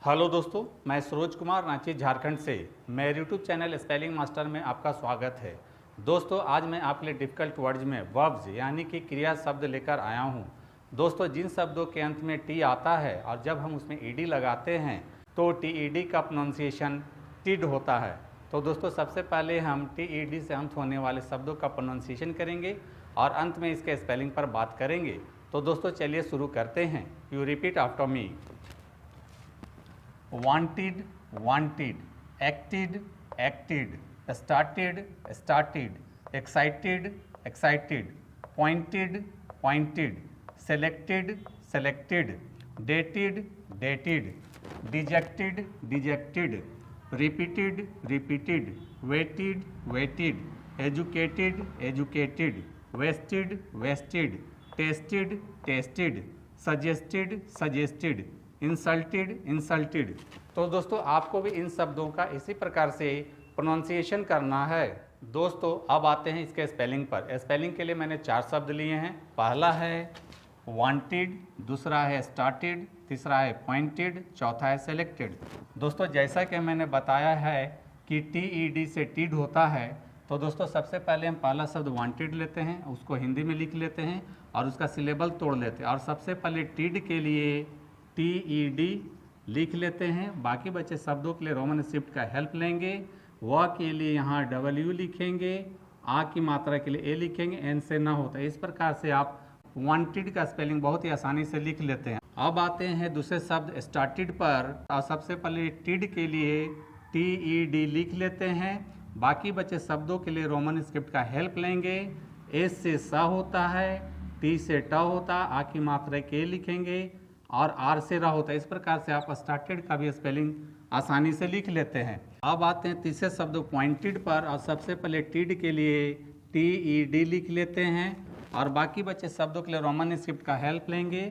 Hello दोस्तों, मैं सरोज कुमार रांची झारखंड से मेरे यूट्यूब चैनल स्पेलिंग मास्टर में आपका स्वागत है। दोस्तों, आज मैं आपके लिए डिफ़िकल्ट वर्ड्स में वर्ब्स यानी कि क्रिया शब्द लेकर आया हूं। दोस्तों, जिन शब्दों के अंत में टी आता है और जब हम उसमें ईडी लगाते हैं तो टीईडी का प्रोनाउंसिएशन टिड होता है। तो दोस्तों, सबसे पहले हम टीईडी से अंत होने वाले शब्दों का प्रोनाउंसिएशन करेंगे और अंत में इसके स्पेलिंग पर बात करेंगे। तो दोस्तों, चलिए शुरू करते हैं। You repeat after me. wanted, wanted, acted, acted, started, started, excited, excited, pointed, pointed, selected, selected, dated, dated, dejected, dejected, repeated, repeated, waited, waited, educated, educated, wasted, wasted, tasted, tasted, suggested, suggested, insulted, insulted. तो दोस्तों, आपको भी इन शब्दों का इसी प्रकार से pronunciation करना है। दोस्तों, अब आते हैं इसके स्पेलिंग पर। स्पेलिंग के लिए मैंने 4 शब्द लिए हैं। पहला है वांटेड, दूसरा है स्टार्टेड, तीसरा है पॉइंटेड, चौथा है सेलेक्टेड। दोस्तों, जैसा कि मैंने बताया है कि टीईडी से टिड होता है, तो दोस्तों सबसे पहले हम पहला शब्द वांटेड लेते हैं, उसको हिंदी में लिख लेते हैं और उसका सिलेबल तोड़ लेते हैं। और सबसे पहले टिड के लिए टीईडी लिख लेते हैं। बाकी बचे शब्दों के लिए रोमन स्क्रिप्ट का हेल्प लेंगे। व के लिए यहाँ डब्ल्यू लिखेंगे, आ की मात्रा के लिए ए लिखेंगे, एन से ना होता है। इस प्रकार से आप वांटेड का स्पेलिंग बहुत ही आसानी से लिख लेते हैं। अब आते हैं दूसरे शब्द स्टार्टेड पर। और सबसे पहले टिड के लिए टीईडी लिख लेते हैं। बाकी बचे शब्दों के लिए रोमन स्क्रिप्ट का हेल्प लेंगे। एस से स होता है, टी से ट होता है, आ की मात्रा के ए लिखेंगे और आर से रा होता है। इस प्रकार से आप स्टार्टेड का भी स्पेलिंग आसानी से लिख लेते हैं। अब आते हैं तीसरे शब्द पॉइंटेड पर। और सबसे पहले टिड के लिए टीईडी लिख लेते हैं और बाकी बचे शब्दों के लिए रोमन स्क्रिप्ट का हेल्प लेंगे।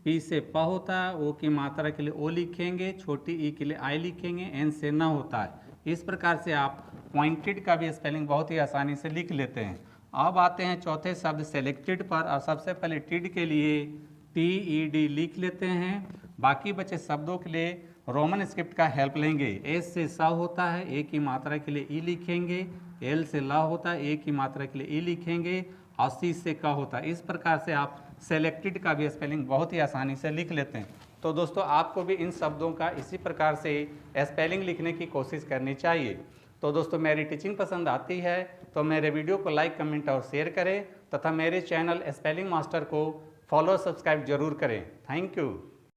पी से प होता है, ओ की मात्रा के लिए ओ लिखेंगे, छोटी ई के लिए आई लिखेंगे, एन से न होता है। इस प्रकार से आप पॉइंटेड का भी स्पेलिंग बहुत ही आसानी से लिख लेते हैं। अब आते हैं चौथे शब्द सेलेक्टेड पर। और सबसे पहले टिड के लिए टीईडी लिख लेते हैं। बाकी बचे शब्दों के लिए रोमन स्क्रिप्ट का हेल्प लेंगे। एस से स होता है, ए की मात्रा के लिए ई लिखेंगे, एल से ला होता है, ए की मात्रा के लिए ई लिखेंगे और सी से क होता है। इस प्रकार से आप सेलेक्टेड का भी स्पेलिंग बहुत ही आसानी से लिख लेते हैं। तो दोस्तों, आपको भी इन शब्दों का इसी प्रकार से स्पेलिंग लिखने की कोशिश करनी चाहिए। तो दोस्तों, मेरी टीचिंग पसंद आती है तो मेरे वीडियो को लाइक, कमेंट और शेयर करें तथा मेरे चैनल स्पेलिंग मास्टर को फॉलो, सब्सक्राइब जरूर करें। Thank you.